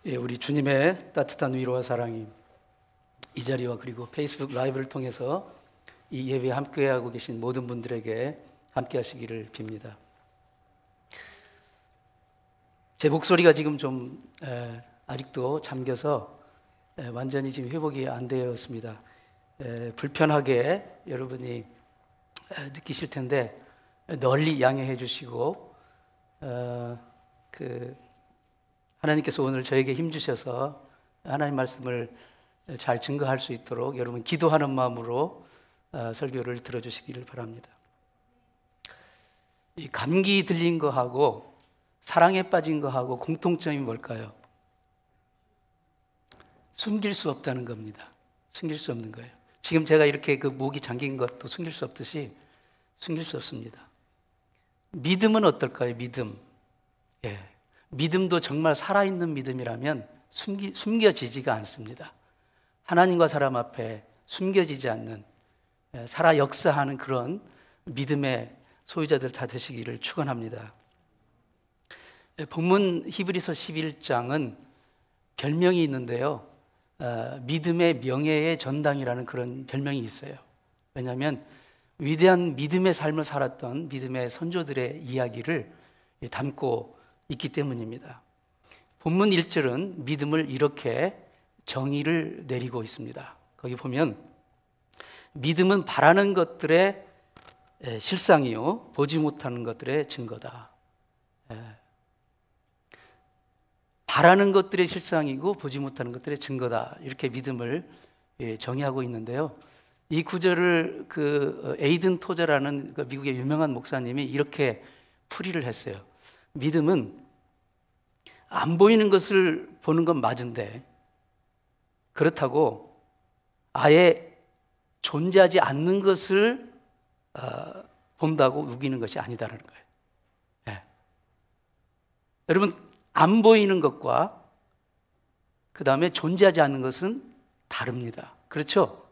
예, 우리 주님의 따뜻한 위로와 사랑이 이 자리와 그리고 페이스북 라이브를 통해서 이 예배에 함께하고 계신 모든 분들에게 함께하시기를 빕니다. 제 목소리가 지금 좀 아직도 잠겨서 완전히 지금 회복이 안 되었습니다. 불편하게 여러분이 느끼실 텐데 널리 양해해 주시고 하나님께서 오늘 저에게 힘 주셔서 하나님 말씀을 잘 증거할 수 있도록 여러분 기도하는 마음으로 설교를 들어주시기를 바랍니다. 이 감기 들린 거하고 사랑에 빠진 거하고 공통점이 뭘까요? 숨길 수 없다는 겁니다. 숨길 수 없는 거예요. 지금 제가 이렇게 목이 잠긴 것도 숨길 수 없듯이 숨길 수 없습니다. 믿음은 어떨까요? 믿음. 예. 믿음도 정말 살아있는 믿음이라면 숨겨지지가 않습니다. 하나님과 사람 앞에 숨겨지지 않는 살아 역사하는 그런 믿음의 소유자들 다 되시기를 축원합니다. 본문 히브리서 11장은 별명이 있는데요. 믿음의 명예의 전당이라는 그런 별명이 있어요. 왜냐하면 위대한 믿음의 삶을 살았던 믿음의 선조들의 이야기를 담고 있기 때문입니다. 본문 1절은 믿음을 이렇게 정의를 내리고 있습니다. 거기 보면 믿음은 바라는 것들의 실상이요 보지 못하는 것들의 증거다. 바라는 것들의 실상이고 보지 못하는 것들의 증거다. 이렇게 믿음을 정의하고 있는데요. 이 구절을 에이든 토저라는 미국의 유명한 목사님이 이렇게 풀이를 했어요. 믿음은 안 보이는 것을 보는 건 맞은데 그렇다고 아예 존재하지 않는 것을 본다고 우기는 것이 아니다라는 거예요. 네. 여러분 안 보이는 것과 그 다음에 존재하지 않는 것은 다릅니다. 그렇죠?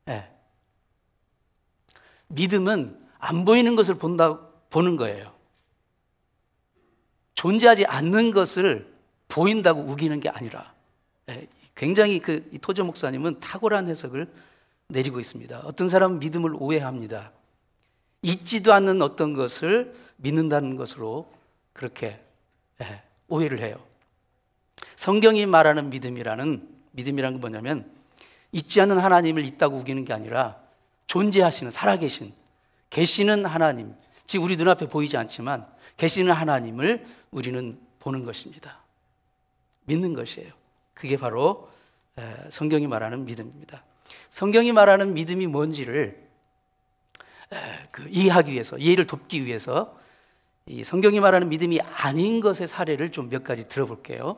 네. 믿음은 안 보이는 것을 보는 거예요. 존재하지 않는 것을 보인다고 우기는 게 아니라 굉장히 이 토저 목사님은 탁월한 해석을 내리고 있습니다. 어떤 사람은 믿음을 오해합니다. 있지도 않는 어떤 것을 믿는다는 것으로 그렇게 오해를 해요. 성경이 말하는 믿음이라는 건 뭐냐면 있지 않는 하나님을 있다고 우기는 게 아니라 존재하시는 살아계신 계시는 하나님, 즉 우리 눈앞에 보이지 않지만 계시는 하나님을 우리는 보는 것입니다. 믿는 것이에요. 그게 바로 성경이 말하는 믿음입니다. 성경이 말하는 믿음이 뭔지를 이해하기 위해서, 이해를 돕기 위해서 이 성경이 말하는 믿음이 아닌 것의 사례를 좀 몇 가지 들어볼게요.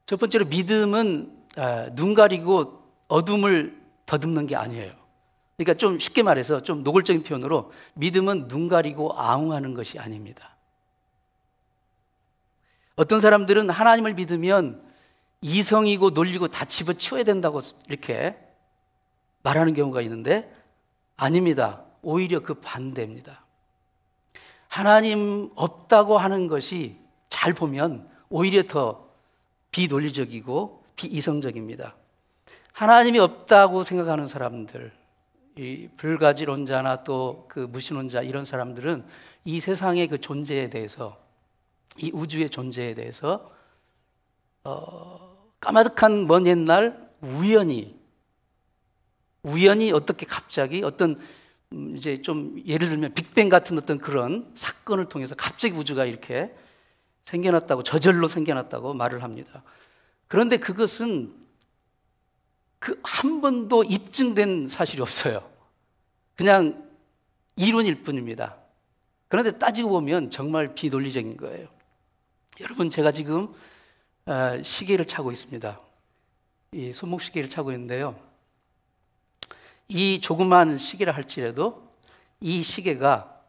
첫 번째로 믿음은 눈 가리고 어둠을 더듬는 게 아니에요. 그러니까 좀 쉽게 말해서 좀 노골적인 표현으로 믿음은 눈 가리고 아웅하는 것이 아닙니다. 어떤 사람들은 하나님을 믿으면 이성이고 논리고 다 집어치워야 된다고 이렇게 말하는 경우가 있는데 아닙니다. 오히려 그 반대입니다. 하나님 없다고 하는 것이 잘 보면 오히려 더 비논리적이고 비이성적입니다. 하나님이 없다고 생각하는 사람들, 이 불가지론자나 또 무신론자 이런 사람들은 이 세상의 그 존재에 대해서, 이 우주의 존재에 대해서 까마득한 먼 옛날 우연히 어떻게 갑자기 어떤 이제 좀 예를 들면 빅뱅 같은 어떤 그런 사건을 통해서 갑자기 우주가 이렇게 생겨났다고, 저절로 생겨났다고 말을 합니다. 그런데 그것은 한 번도 입증된 사실이 없어요. 그냥 이론일 뿐입니다. 그런데 따지고 보면 정말 비논리적인 거예요. 여러분, 제가 지금 시계를 차고 있습니다. 이 손목 시계를 차고 있는데요. 이 조그만 시계라 할지라도 이 시계가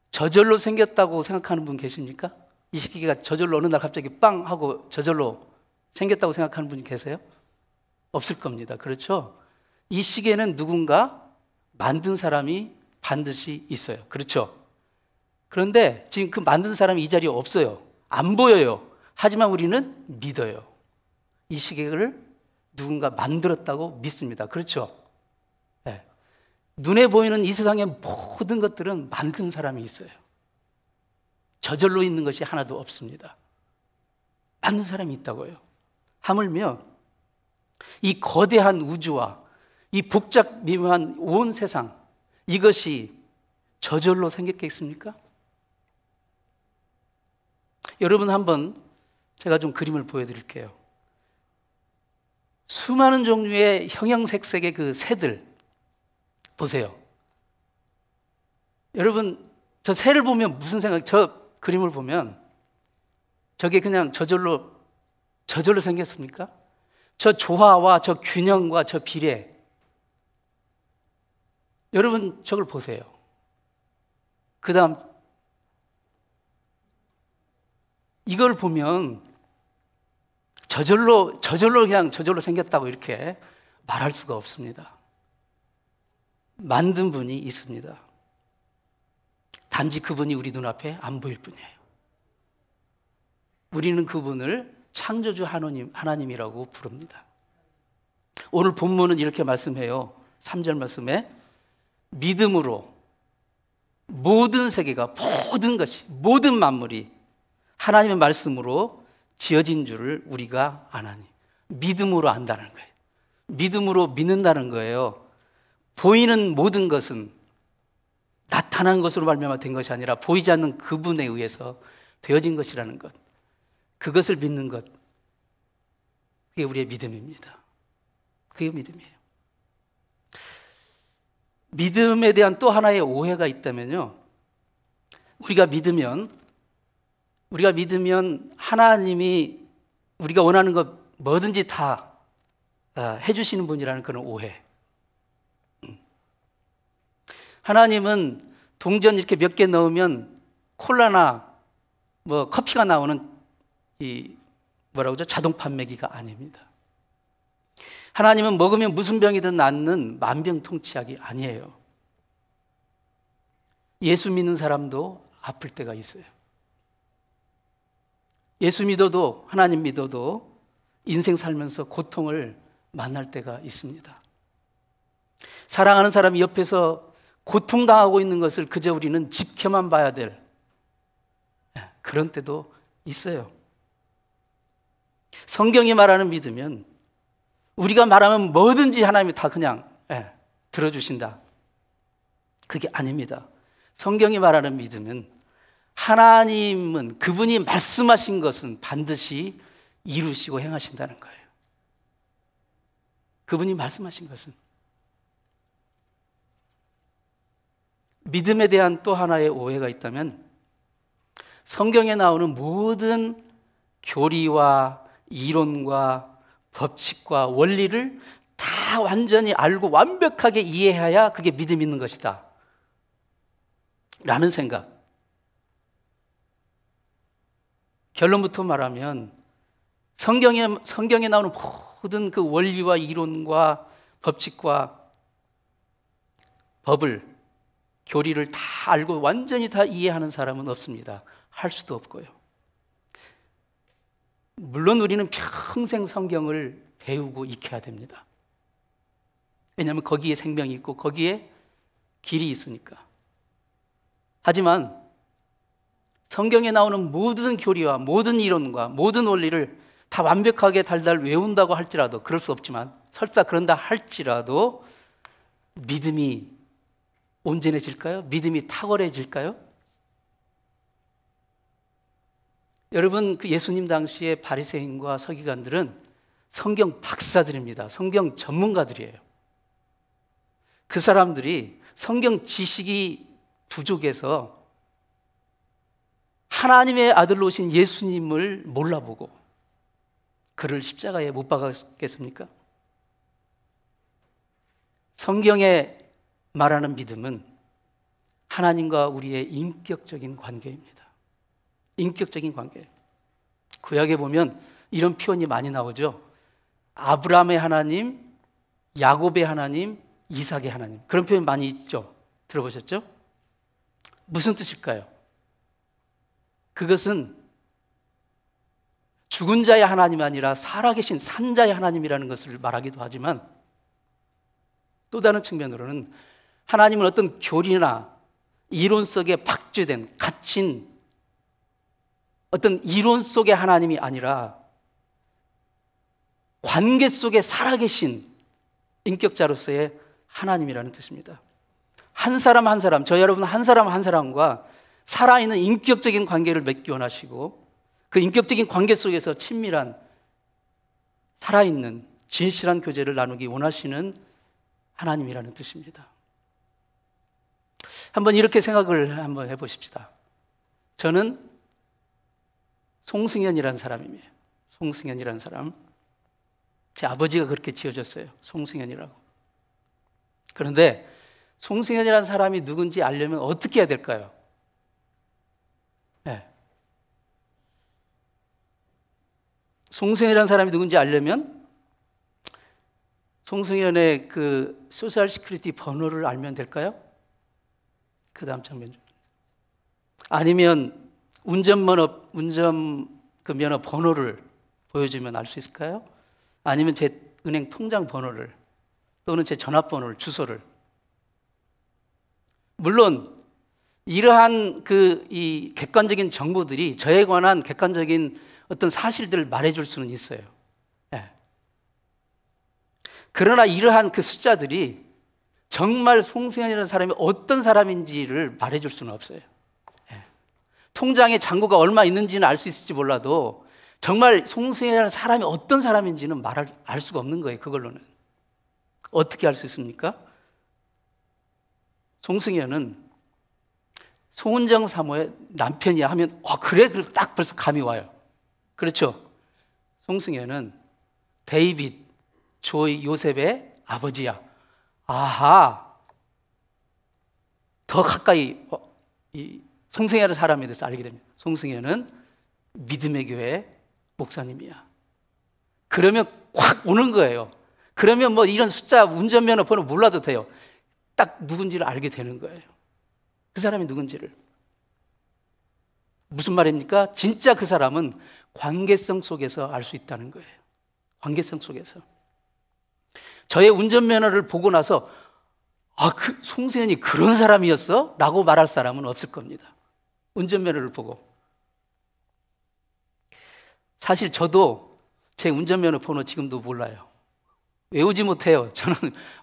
저절로 생겼다고 생각하는 분 계십니까? 이 시계가 저절로 어느 날 갑자기 빵 하고 저절로 생겼다고 생각하는 분이 계세요? 없을 겁니다. 그렇죠? 이 시계는 누군가 만든 사람이 반드시 있어요. 그렇죠? 그런데 지금 그 만든 사람이 이 자리에 없어요. 안 보여요. 하지만 우리는 믿어요. 이 시계를 누군가 만들었다고 믿습니다. 그렇죠? 네. 눈에 보이는 이 세상의 모든 것들은 만든 사람이 있어요. 저절로 있는 것이 하나도 없습니다. 만든 사람이 있다고요. 하물며 이 거대한 우주와 이 복잡미묘한 온 세상, 이것이 저절로 생겼겠습니까? 여러분, 한번 제가 좀 그림을 보여드릴게요. 수많은 종류의 형형색색의 그 새들 보세요. 여러분, 저 새를 보면 무슨 생각? 저 그림을 보면 저게 그냥 저절로 생겼습니까? 저 조화와 저 균형과 저 비례, 여러분 저걸 보세요. 그 다음 이걸 보면 저절로 생겼다고 이렇게 말할 수가 없습니다. 만든 분이 있습니다. 단지 그분이 우리 눈앞에 안 보일 뿐이에요. 우리는 그분을 창조주 하나님이라고 부릅니다. 오늘 본문은 이렇게 말씀해요. 3절 말씀에 믿음으로 모든 세계가, 모든 것이, 모든 만물이 하나님의 말씀으로 지어진 줄을 우리가 아나니. 믿음으로 안다는 거예요. 믿음으로 믿는다는 거예요. 보이는 모든 것은 나타난 것으로 말미암아 된 것이 아니라 보이지 않는 그분에 의해서 되어진 것이라는 것, 그것을 믿는 것, 그게 우리의 믿음입니다. 그게 믿음이에요. 믿음에 대한 또 하나의 오해가 있다면요, 우리가 믿으면 하나님이 우리가 원하는 것 뭐든지 다 해주시는 분이라는 그런 오해. 하나님은 동전 이렇게 몇 개 넣으면 콜라나 뭐 커피가 나오는 이 뭐라고 하죠? 자동 판매기가 아닙니다. 하나님은 먹으면 무슨 병이든 낫는 만병통치약이 아니에요. 예수 믿는 사람도 아플 때가 있어요. 예수 믿어도, 하나님 믿어도 인생 살면서 고통을 만날 때가 있습니다. 사랑하는 사람이 옆에서 고통당하고 있는 것을 그저 우리는 지켜만 봐야 될 그런 때도 있어요. 성경이 말하는 믿으면 우리가 말하면 뭐든지 하나님이 다 그냥 들어주신다. 그게 아닙니다. 성경이 말하는 믿음은 하나님은 그분이 말씀하신 것은 반드시 이루시고 행하신다는 거예요. 그분이 말씀하신 것은. 믿음에 대한 또 하나의 오해가 있다면 성경에 나오는 모든 교리와 이론과 법칙과 원리를 다 완전히 알고 완벽하게 이해해야 그게 믿음 있는 것이다 라는 생각. 결론부터 말하면 성경에 나오는 모든 그 원리와 이론과 법칙과 법을, 교리를 다 알고 완전히 다 이해하는 사람은 없습니다. 할 수도 없고요. 물론 우리는 평생 성경을 배우고 익혀야 됩니다. 왜냐하면 거기에 생명이 있고 거기에 길이 있으니까. 하지만 성경에 나오는 모든 교리와 모든 이론과 모든 원리를 다 완벽하게 달달 외운다고 할지라도, 그럴 수 없지만 설사 그런다 할지라도 믿음이 온전해질까요? 믿음이 탁월해질까요? 여러분, 그 예수님 당시의 바리새인과 서기관들은 성경 박사들입니다. 성경 전문가들이에요. 그 사람들이 성경 지식이 부족해서 하나님의 아들로 오신 예수님을 몰라보고 그를 십자가에 못 박았겠습니까? 성경에 말하는 믿음은 하나님과 우리의 인격적인 관계입니다. 인격적인 관계. 구약에 보면 이런 표현이 많이 나오죠. 아브라함의 하나님, 야곱의 하나님, 이삭의 하나님. 그런 표현 많이 있죠. 들어보셨죠? 무슨 뜻일까요? 그것은 죽은 자의 하나님이 아니라 살아계신 산자의 하나님이라는 것을 말하기도 하지만, 또 다른 측면으로는 하나님은 어떤 교리나 이론 속에 박제된 갇힌 어떤 이론 속의 하나님이 아니라 관계 속에 살아계신 인격자로서의 하나님이라는 뜻입니다. 한 사람 한 사람, 저 여러분 한 사람 한 사람과 살아있는 인격적인 관계를 맺기 원하시고, 그 인격적인 관계 속에서 친밀한 살아있는 진실한 교제를 나누기 원하시는 하나님이라는 뜻입니다. 한번 이렇게 생각을 한번 해보십시다. 저는 송승현이라는 사람입니다. 송승현이라는 사람. 제 아버지가 그렇게 지어줬어요. 송승현이라고. 그런데 송승현이라는 사람이 누군지 알려면 어떻게 해야 될까요? 네. 송승현이라는 사람이 누군지 알려면 송승현의 그 소셜 시큐리티 번호를 알면 될까요? 그 다음 장면. 아니면 운전 그 면허 번호를 보여주면 알 수 있을까요? 아니면 제 은행 통장 번호를, 또는 제 전화번호를, 주소를. 물론 이러한 이 객관적인 정보들이 저에 관한 객관적인 어떤 사실들을 말해줄 수는 있어요. 네. 그러나 이러한 그 숫자들이 정말 송승현이라는 사람이 어떤 사람인지를 말해줄 수는 없어요. 네. 통장에 잔고가 얼마 있는지는 알 수 있을지 몰라도 정말 송승현이라는 사람이 어떤 사람인지는 알 수가 없는 거예요. 그걸로는. 어떻게 알 수 있습니까? 송승현은 송은정 사모의 남편이야 하면 그래? 그래서 딱 벌써 감이 와요. 그렇죠? 송승현은 데이빗, 조이, 요셉의 아버지야. 아하, 더 가까이 이 송승현의 사람에 대해서 알게 됩니다. 송승현은 믿음의 교회 목사님이야. 그러면 확 오는 거예요. 그러면 뭐 이런 숫자, 운전면허 번호 몰라도 돼요. 딱 누군지를 알게 되는 거예요. 그 사람이 누군지를. 무슨 말입니까? 진짜 그 사람은 관계성 속에서 알 수 있다는 거예요. 관계성 속에서. 저의 운전면허를 보고 나서 그 송승현이 그런 사람이었어? 라고 말할 사람은 없을 겁니다. 운전면허를 보고. 사실 저도 제 운전면허 번호 지금도 몰라요. 외우지 못해요. 저는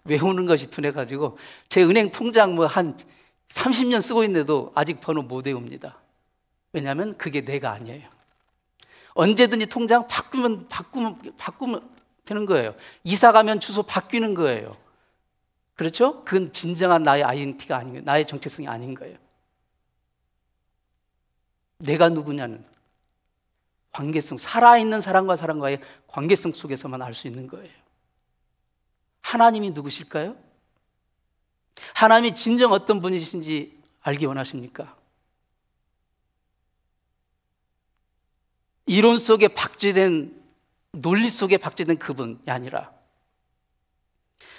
외우는 것이 둔해가지고 제 은행 통장 뭐 한 30년 쓰고 있는데도 아직 번호 못 외웁니다. 왜냐하면 그게 내가 아니에요. 언제든지 통장 바꾸면 되는 거예요. 이사 가면 주소 바뀌는 거예요. 그렇죠? 그건 진정한 나의 아이덴티티가 아닌 거예요. 나의 정체성이 아닌 거예요. 내가 누구냐는 관계성, 살아있는 사람과 사람과의 관계성 속에서만 알 수 있는 거예요. 하나님이 누구실까요? 하나님이 진정 어떤 분이신지 알기 원하십니까? 이론 속에 박제된, 논리 속에 박제된 그분이 아니라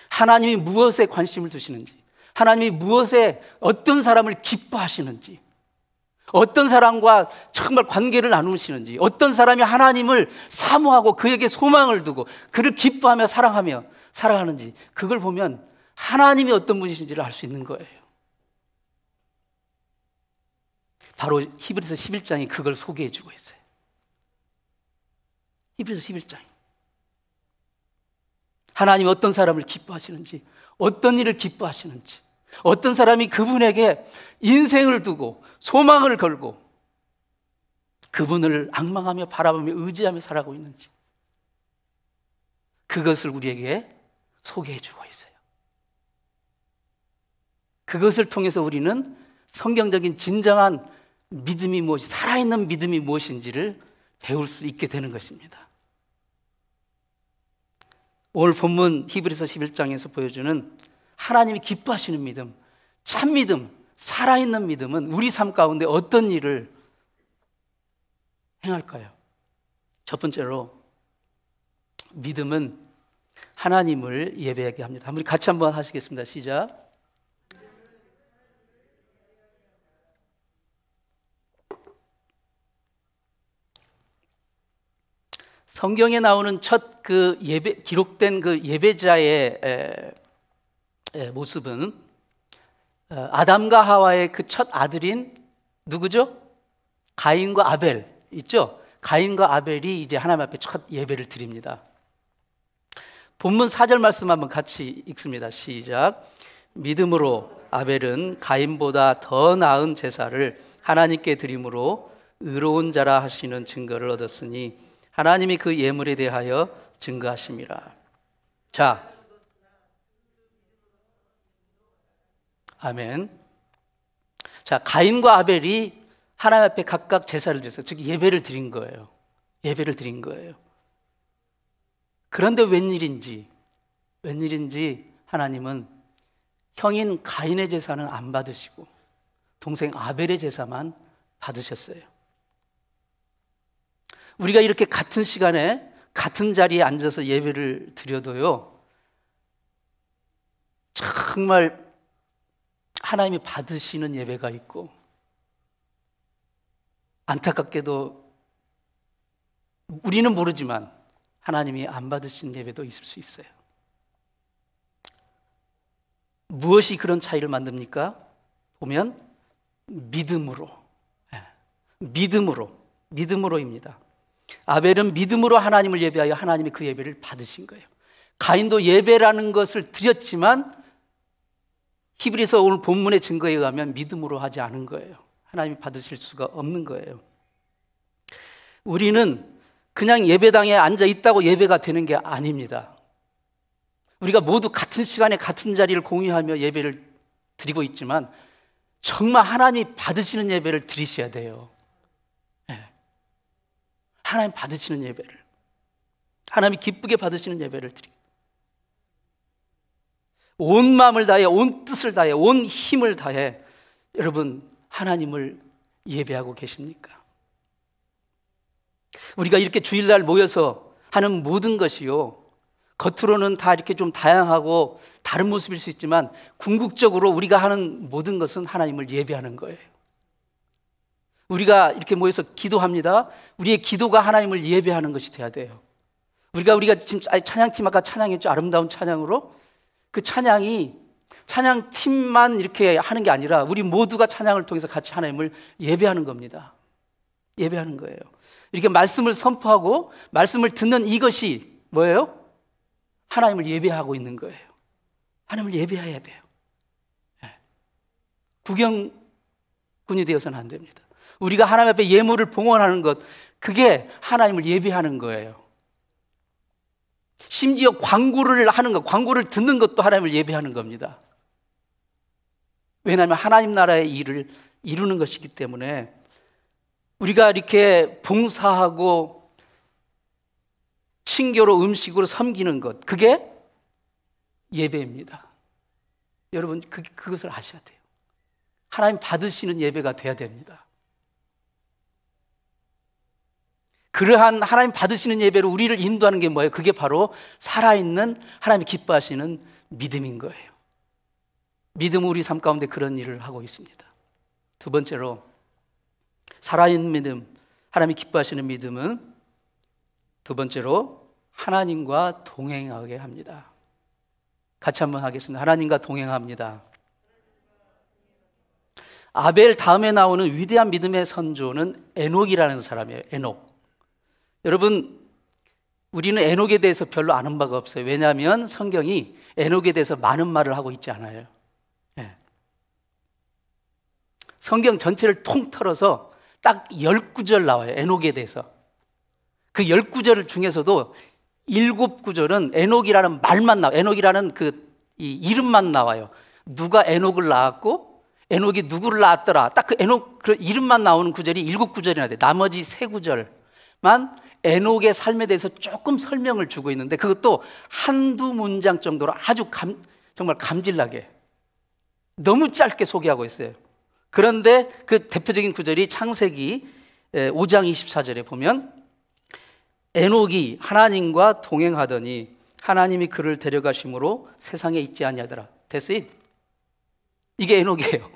하나님이 무엇에 관심을 두시는지, 하나님이 무엇에 어떤 사람을 기뻐하시는지, 어떤 사람과 정말 관계를 나누시는지, 어떤 사람이 하나님을 사모하고 그에게 소망을 두고 그를 기뻐하며 사랑하며 살아가는지, 그걸 보면 하나님이 어떤 분이신지를 알 수 있는 거예요. 바로 히브리서 11장이 그걸 소개해 주고 있어요. 히브리서 11장. 하나님이 어떤 사람을 기뻐하시는지, 어떤 일을 기뻐하시는지, 어떤 사람이 그분에게 인생을 두고 소망을 걸고 그분을 앙망하며 바라보며 의지하며 살아가고 있는지, 그것을 우리에게 소개해 주고 있어요. 그것을 통해서 우리는 성경적인 진정한 믿음이 무엇이, 살아있는 믿음이 무엇인지를 배울 수 있게 되는 것입니다. 오늘 본문 히브리서 11장에서 보여주는 하나님이 기뻐하시는 믿음, 참 믿음, 살아있는 믿음은 우리 삶 가운데 어떤 일을 행할까요? 첫 번째로 믿음은 하나님을 예배하게 합니다. 우리 같이 한번 하시겠습니다. 시작. 성경에 나오는 첫 그 예배, 기록된 그 예배자의 모습은 아담과 하와의 그 첫 아들인 누구죠? 가인과 아벨 있죠? 가인과 아벨이 이제 하나님 앞에 첫 예배를 드립니다. 본문 4절 말씀 한번 같이 읽습니다. 시작. 믿음으로 아벨은 가인보다 더 나은 제사를 하나님께 드림으로 의로운 자라 하시는 증거를 얻었으니 하나님이 그 예물에 대하여 증거하심이라. 자, 아멘. 자, 가인과 아벨이 하나님 앞에 각각 제사를 드렸어요. 즉 예배를 드린 거예요. 예배를 드린 거예요. 그런데 웬일인지 하나님은 형인 가인의 제사는 안 받으시고 동생 아벨의 제사만 받으셨어요. 우리가 이렇게 같은 시간에 같은 자리에 앉아서 예배를 드려도요, 정말 하나님이 받으시는 예배가 있고 안타깝게도 우리는 모르지만 하나님이 안 받으신 예배도 있을 수 있어요. 무엇이 그런 차이를 만듭니까? 보면 믿음으로입니다. 아벨은 믿음으로 하나님을 예배하여 하나님이 그 예배를 받으신 거예요. 가인도 예배라는 것을 드렸지만 히브리서 오늘 본문의 증거에 의하면 믿음으로 하지 않은 거예요. 하나님이 받으실 수가 없는 거예요. 우리는 그냥 예배당에 앉아 있다고 예배가 되는 게 아닙니다. 우리가 모두 같은 시간에 같은 자리를 공유하며 예배를 드리고 있지만 정말 하나님이 받으시는 예배를 드리셔야 돼요. 하나님 받으시는 예배를, 하나님이 기쁘게 받으시는 예배를 드리고 온 마음을 다해, 온 뜻을 다해, 온 힘을 다해 여러분 하나님을 예배하고 계십니까? 우리가 이렇게 주일날 모여서 하는 모든 것이요, 겉으로는 다 이렇게 좀 다양하고 다른 모습일 수 있지만 궁극적으로 우리가 하는 모든 것은 하나님을 예배하는 거예요. 우리가 이렇게 모여서 기도합니다. 우리의 기도가 하나님을 예배하는 것이 돼야 돼요. 우리가 지금 찬양팀 아까 찬양했죠. 아름다운 찬양으로. 그 찬양이 찬양팀만 이렇게 하는 게 아니라 우리 모두가 찬양을 통해서 같이 하나님을 예배하는 겁니다. 예배하는 거예요. 이렇게 말씀을 선포하고 말씀을 듣는 이것이 뭐예요? 하나님을 예배하고 있는 거예요. 하나님을 예배해야 돼요. 구경꾼이 되어서는 안 됩니다. 우리가 하나님 앞에 예물을 봉헌하는 것, 그게 하나님을 예배하는 거예요. 심지어 광고를 하는 것, 광고를 듣는 것도 하나님을 예배하는 겁니다. 왜냐하면 하나님 나라의 일을 이루는 것이기 때문에 우리가 이렇게 봉사하고 친교로 음식으로 섬기는 것, 그게 예배입니다. 여러분 그것을 아셔야 돼요. 하나님 받으시는 예배가 돼야 됩니다. 그러한 하나님 받으시는 예배로 우리를 인도하는 게 뭐예요? 그게 바로 살아있는 하나님이 기뻐하시는 믿음인 거예요. 믿음은 우리 삶 가운데 그런 일을 하고 있습니다. 두 번째로 살아있는 믿음, 하나님이 기뻐하시는 믿음은 두 번째로 하나님과 동행하게 합니다. 같이 한번 하겠습니다. 하나님과 동행합니다. 아벨 다음에 나오는 위대한 믿음의 선조는 에녹이라는 사람이에요. 에녹. 여러분, 우리는 에녹에 대해서 별로 아는 바가 없어요. 왜냐하면 성경이 에녹에 대해서 많은 말을 하고 있지 않아요. 성경 전체를 통틀어서 딱 10구절 나와요. 에녹에 대해서. 그 10구절 중에서도 7구절은 에녹이라는 말만 나와요. 에녹이라는 이 이름만 나와요. 누가 에녹을 낳았고 에녹이 누구를 낳았더라. 딱 그 에녹 그 이름만 나오는 구절이 7구절이나 돼요. 나머지 3구절만 에녹의 삶에 대해서 조금 설명을 주고 있는데 그것도 한두 문장 정도로 아주 정말 감질나게 너무 짧게 소개하고 있어요. 그런데 그 대표적인 구절이 창세기 5장 24절에 보면 에녹이 하나님과 동행하더니 하나님이 그를 데려가심으로 세상에 있지 아니하더라. That's it. 이게 에녹이에요.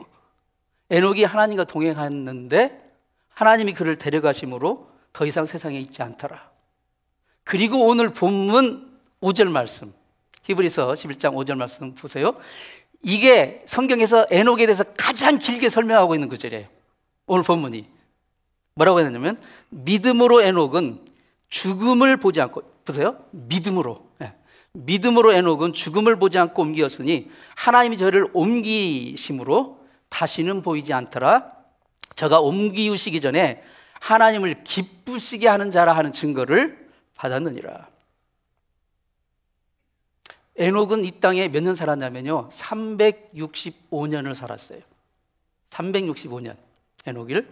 에녹이 하나님과 동행했는데 하나님이 그를 데려가심으로 더 이상 세상에 있지 않더라. 그리고 오늘 본문 5절 말씀, 히브리서 11장 5절 말씀 보세요. 이게 성경에서 에녹에 대해서 가장 길게 설명하고 있는 구절이에요. 오늘 본문이 뭐라고 했냐면, 믿음으로 에녹은 죽음을 보지 않고, 보세요, 믿음으로, 믿음으로 에녹은 죽음을 보지 않고 옮기었으니 하나님이 저를 옮기심으로 다시는 보이지 않더라. 저가 옮기우시기 전에 하나님을 기쁘시게 하는 자라 하는 증거를 받았느니라. 에녹은 이 땅에 몇 년 살았냐면요, 365년을 살았어요. 365년 에녹을.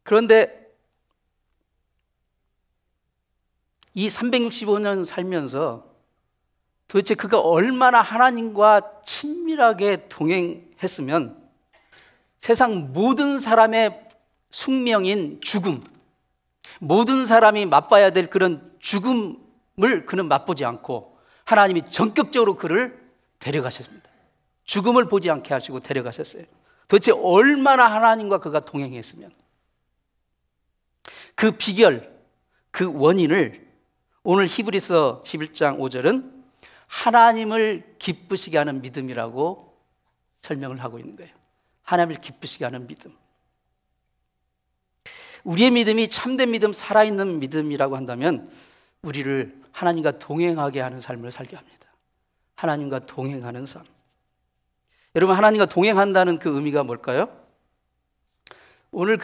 그런데 이 365년 살면서 도대체 그가 얼마나 하나님과 친밀하게 동행했으면 세상 모든 사람의 숙명인 죽음, 모든 사람이 맛봐야 될 그런 죽음을 그는 맛보지 않고 하나님이 전격적으로 그를 데려가셨습니다. 죽음을 보지 않게 하시고 데려가셨어요. 도대체 얼마나 하나님과 그가 동행했으면. 그 비결, 그 원인을 오늘 히브리서 11장 5절은 하나님을 기쁘시게 하는 믿음이라고 설명을 하고 있는 거예요. 하나님을 기쁘시게 하는 믿음. 우리의 믿음이 참된 믿음, 살아있는 믿음이라고 한다면 우리를 하나님과 동행하게 하는 삶을 살게 합니다. 하나님과 동행하는 삶. 여러분, 하나님과 동행한다는 그 의미가 뭘까요? 오늘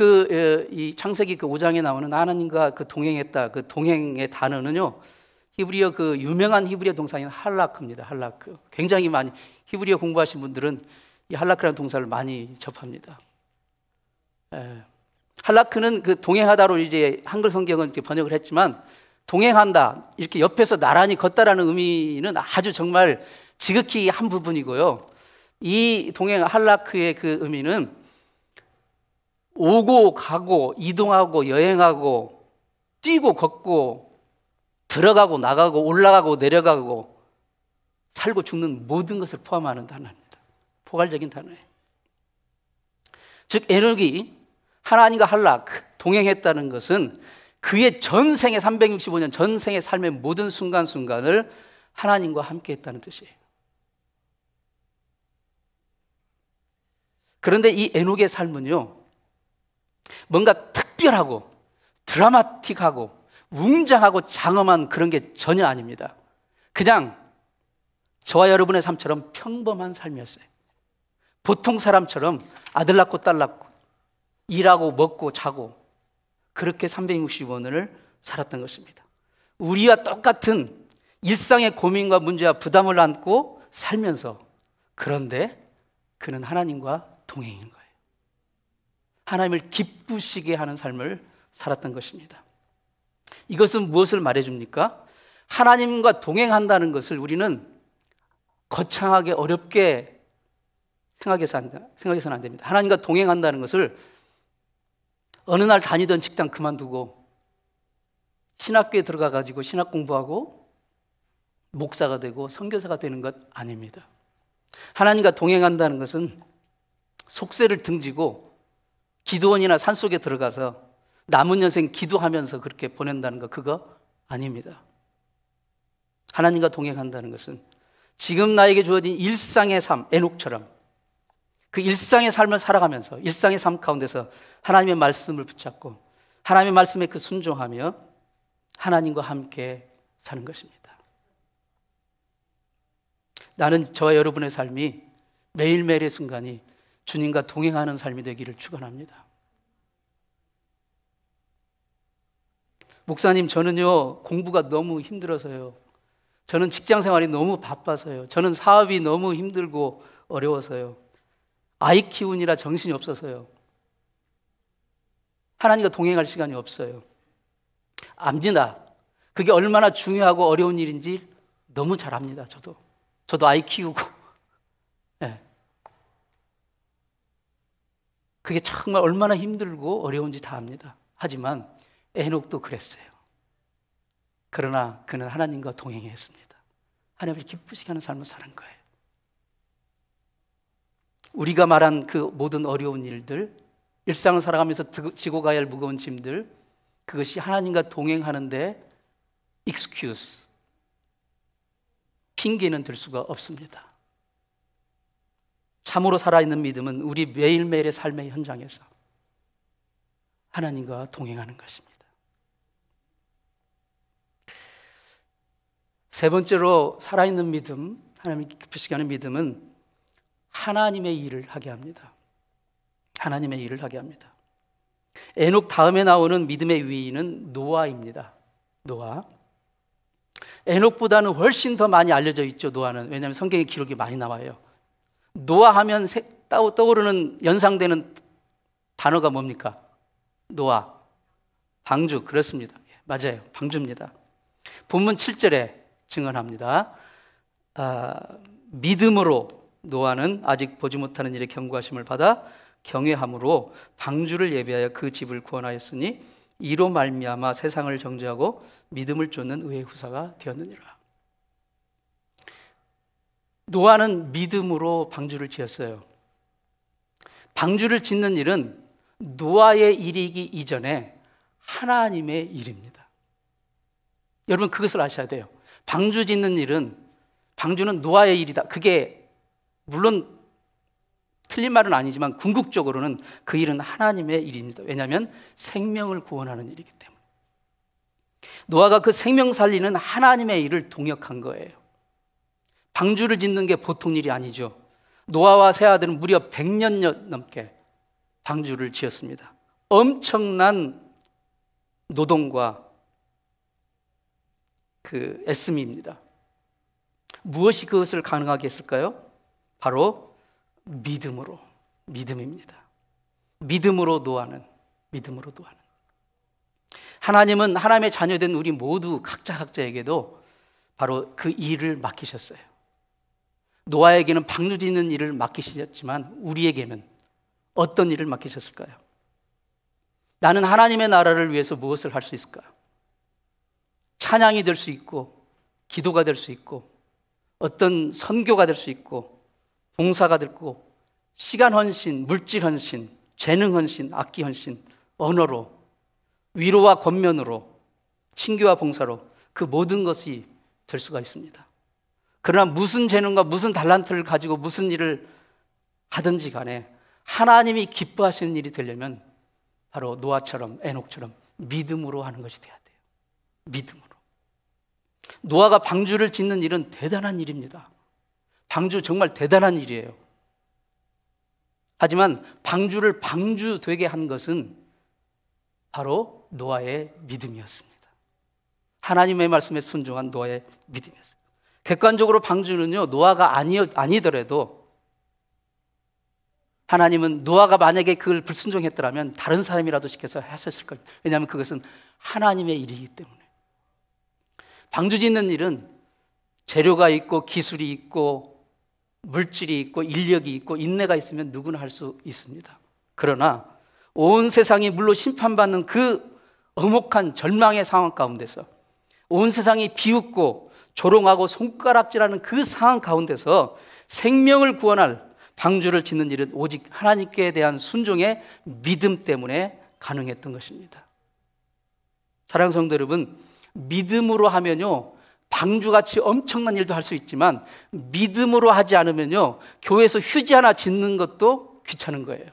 이 창세기 그 5장에 나오는 하나님과 그 동행했다, 그 동행의 단어는요, 히브리어 그 유명한 히브리어 동사인 할라크입니다. 할라크. 굉장히 많이 히브리어 공부하신 분들은 이 할라크라는 동사를 많이 접합니다. 할라크는 그 동행하다로 이제 한글 성경은 이렇게 번역을 했지만, 동행한다, 이렇게 옆에서 나란히 걷다라는 의미는 아주 정말 지극히 한 부분이고요. 이 동행 할라크의 그 의미는 오고 가고 이동하고 여행하고 뛰고 걷고 들어가고 나가고 올라가고 내려가고 살고 죽는 모든 것을 포함하는 단어입니다. 포괄적인 단어예요. 즉 에녹이 하나님과 할라크 동행했다는 것은 그의 전생의 365년 전생의 삶의 모든 순간순간을 하나님과 함께 했다는 뜻이에요. 그런데 이 에녹의 삶은요, 뭔가 특별하고 드라마틱하고 웅장하고 장엄한 그런 게 전혀 아닙니다. 그냥 저와 여러분의 삶처럼 평범한 삶이었어요. 보통 사람처럼 아들 낳고 딸 낳고 일하고 먹고 자고 그렇게 365년을 살았던 것입니다. 우리와 똑같은 일상의 고민과 문제와 부담을 안고 살면서, 그런데 그는 하나님과 동행인 거예요. 하나님을 기쁘시게 하는 삶을 살았던 것입니다. 이것은 무엇을 말해줍니까? 하나님과 동행한다는 것을 우리는 거창하게 어렵게 생각해서는 안 됩니다. 하나님과 동행한다는 것을 어느 날 다니던 직장 그만두고 신학교에 들어가가지고 신학 공부하고 목사가 되고 선교사가 되는 것 아닙니다. 하나님과 동행한다는 것은 속세를 등지고 기도원이나 산속에 들어가서 남은 여생 기도하면서 그렇게 보낸다는 거, 그거 아닙니다. 하나님과 동행한다는 것은 지금 나에게 주어진 일상의 삶, 에녹처럼 그 일상의 삶을 살아가면서 일상의 삶 가운데서 하나님의 말씀을 붙잡고 하나님의 말씀에 그 순종하며 하나님과 함께 사는 것입니다. 나는 저와 여러분의 삶이 매일매일의 순간이 주님과 동행하는 삶이 되기를 축원합니다. 목사님, 저는요 공부가 너무 힘들어서요, 저는 직장 생활이 너무 바빠서요, 저는 사업이 너무 힘들고 어려워서요, 아이 키우느라 정신이 없어서요, 하나님과 동행할 시간이 없어요. 압니다. 그게 얼마나 중요하고 어려운 일인지 너무 잘 압니다. 저도 아이 키우고, 네. 그게 정말 얼마나 힘들고 어려운지 다 압니다. 하지만 에녹도 그랬어요. 그러나 그는 하나님과 동행했습니다. 하나님을 기쁘시게 하는 삶을 사는 거예요. 우리가 말한 그 모든 어려운 일들, 일상을 살아가면서 지고 가야 할 무거운 짐들, 그것이 하나님과 동행하는데 excuse, 핑계는 될 수가 없습니다. 참으로 살아있는 믿음은 우리 매일매일의 삶의 현장에서 하나님과 동행하는 것입니다. 세 번째로 살아있는 믿음, 하나님이 기쁘시게 하는 믿음은 하나님의 일을 하게 합니다. 하나님의 일을 하게 합니다. 에녹 다음에 나오는 믿음의 위인은 노아입니다. 노아. 에녹보다는 훨씬 더 많이 알려져 있죠. 노아는. 왜냐하면 성경의 기록이 많이 나와요. 노아 하면 떠오르는 연상되는 단어가 뭡니까? 노아, 방주. 그렇습니다. 맞아요. 방주입니다. 본문 7절에 증언합니다. 믿음으로 노아는 아직 보지 못하는 일에 경고하심을 받아 경외함으로 방주를 예비하여 그 집을 구원하였으니 이로 말미암아 세상을 정죄하고 믿음을 쫓는 의의 후사가 되었느니라. 노아는 믿음으로 방주를 지었어요. 방주를 짓는 일은 노아의 일이기 이전에 하나님의 일입니다. 여러분 그것을 아셔야 돼요. 방주 짓는 일은, 방주는 노아의 일이다. 그게 물론 틀린 말은 아니지만 궁극적으로는 그 일은 하나님의 일입니다. 왜냐하면 생명을 구원하는 일이기 때문에. 노아가 그 생명 살리는 하나님의 일을 동역한 거예요. 방주를 짓는 게 보통 일이 아니죠. 노아와 세 아들은 무려 100년 넘게 방주를 지었습니다. 엄청난 노동과 그 애씀입니다. 무엇이 그것을 가능하게 했을까요? 바로 믿음으로, 믿음입니다. 믿음으로 노아는. 하나님은 하나님의 자녀된 우리 모두 각자에게도 바로 그 일을 맡기셨어요. 노아에게는 방주 짓는 일을 맡기셨지만 우리에게는 어떤 일을 맡기셨을까요? 나는 하나님의 나라를 위해서 무엇을 할 수 있을까요? 찬양이 될 수 있고, 기도가 될 수 있고, 어떤 선교가 될 수 있고, 봉사가 될 거고, 시간 헌신, 물질 헌신, 재능 헌신, 악기 헌신, 언어로, 위로와 권면으로, 친교와 봉사로 그 모든 것이 될 수가 있습니다. 그러나 무슨 재능과 무슨 달란트를 가지고 무슨 일을 하든지 간에 하나님이 기뻐하시는 일이 되려면 바로 노아처럼, 에녹처럼 믿음으로 하는 것이 돼야 돼요. 믿음으로. 노아가 방주를 짓는 일은 대단한 일입니다. 방주 정말 대단한 일이에요. 하지만 방주를 방주 되게 한 것은 바로 노아의 믿음이었습니다. 하나님의 말씀에 순종한 노아의 믿음이었습니다. 객관적으로 방주는요, 노아가 아니더라도 하나님은 노아가 만약에 그걸 불순종했더라면 다른 사람이라도 시켜서 하셨을 거예요. 왜냐하면 그것은 하나님의 일이기 때문에. 방주 짓는 일은 재료가 있고 기술이 있고 물질이 있고 인력이 있고 인내가 있으면 누구나 할 수 있습니다. 그러나 온 세상이 물로 심판받는 그 엄혹한 절망의 상황 가운데서 온 세상이 비웃고 조롱하고 손가락질하는 그 상황 가운데서 생명을 구원할 방주를 짓는 일은 오직 하나님께 대한 순종의 믿음 때문에 가능했던 것입니다. 사랑하는 성도 여러분, 믿음으로 하면요 방주같이 엄청난 일도 할 수 있지만 믿음으로 하지 않으면요 교회에서 휴지 하나 짓는 것도 귀찮은 거예요.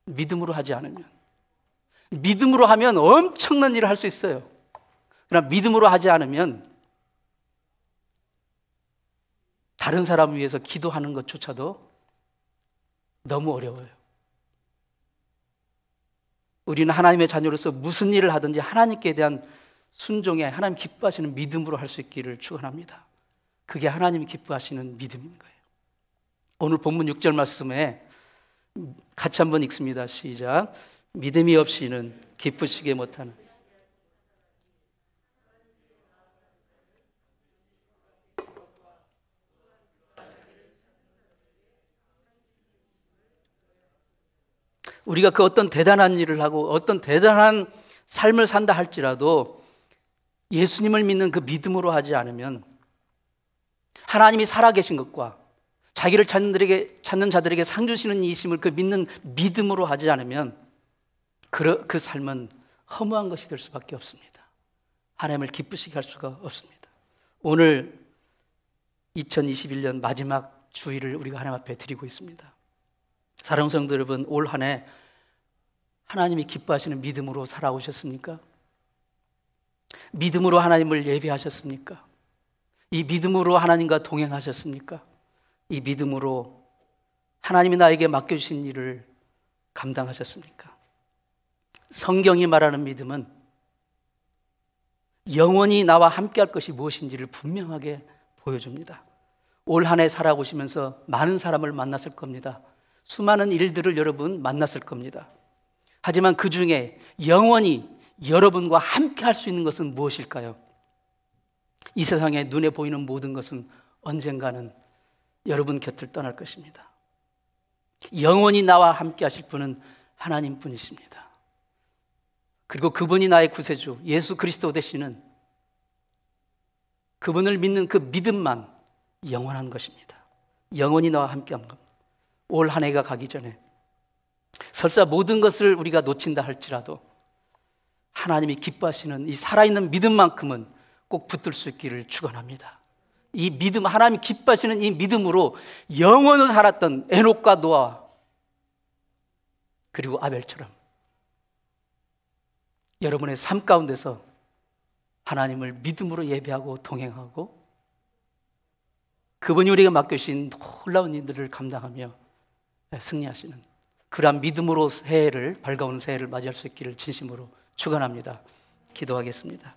믿음으로 하지 않으면. 믿음으로 하면 엄청난 일을 할 수 있어요. 그러나 믿음으로 하지 않으면 다른 사람을 위해서 기도하는 것조차도 너무 어려워요. 우리는 하나님의 자녀로서 무슨 일을 하든지 하나님께 대한 순종에 하나님 기뻐하시는 믿음으로 할 수 있기를 축원합니다. 그게 하나님이 기뻐하시는 믿음인 거예요. 오늘 본문 6절 말씀에 같이 한번 읽습니다. 시작. 믿음이 없이는 기쁘시게 못하는. 우리가 그 어떤 대단한 일을 하고 어떤 대단한 삶을 산다 할지라도 예수님을 믿는 그 믿음으로 하지 않으면 하나님이 살아계신 것과 자기를 찾는 자들에게 상 주시는 이심을 그 믿는 믿음으로 하지 않으면 그 삶은 허무한 것이 될 수밖에 없습니다. 하나님을 기쁘시게 할 수가 없습니다. 오늘 2021년 마지막 주일을 우리가 하나님 앞에 드리고 있습니다. 사랑하는 성도 여러분, 올 한 해 하나님이 기뻐하시는 믿음으로 살아오셨습니까? 믿음으로 하나님을 예배하셨습니까? 이 믿음으로 하나님과 동행하셨습니까? 이 믿음으로 하나님이 나에게 맡겨주신 일을 감당하셨습니까? 성경이 말하는 믿음은 영원히 나와 함께할 것이 무엇인지를 분명하게 보여줍니다. 올 한 해 살아오시면서 많은 사람을 만났을 겁니다. 수많은 일들을 여러분 만났을 겁니다. 하지만 그 중에 영원히 여러분과 함께할 수 있는 것은 무엇일까요? 이 세상에 눈에 보이는 모든 것은 언젠가는 여러분 곁을 떠날 것입니다. 영원히 나와 함께 하실 분은 하나님 분이십니다. 그리고 그분이 나의 구세주 예수 그리스도 되시는 그분을 믿는 그 믿음만 영원한 것입니다. 영원히 나와 함께한 것. 올 한 해가 가기 전에 설사 모든 것을 우리가 놓친다 할지라도 하나님이 기뻐하시는 이 살아있는 믿음만큼은 꼭 붙들 수 있기를 축원합니다. 이 믿음, 하나님이 기뻐하시는 이 믿음으로 영원을 살았던 에녹과 노아 그리고 아벨처럼 여러분의 삶 가운데서 하나님을 믿음으로 예배하고 동행하고 그분이 우리가 맡겨주신 놀라운 일들을 감당하며 승리하시는 그러한 믿음으로 새해를, 밝아오는 새해를 맞이할 수 있기를 진심으로 축원합니다. 기도하겠습니다.